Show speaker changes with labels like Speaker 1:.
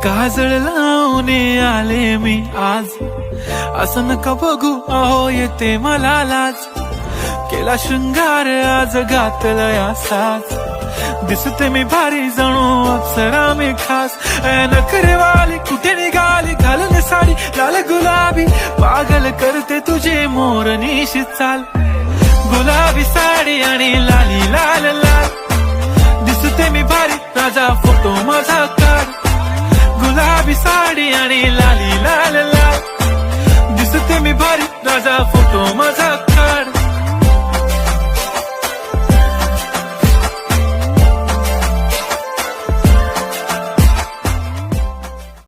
Speaker 1: काजळ लावून आले मी आज, असं नका बघू अहो येते मला लाज. केला शृंगार आज घातला साज, दिसते मी भारी जणू अप्सरा मी खास. नखरेवाली कुठे निघाली घालून साडी लाल गुलाबी, पागल करते तुझे मोरनीशी चाल. गुलाबी साडी आणि लाली लाल लाल, दिसते मी भारी राजा फोटो माझा काढ. गुलाबी साडी आणि लाली लाल लाल, दिसते मी भारी राजा फोटो माझा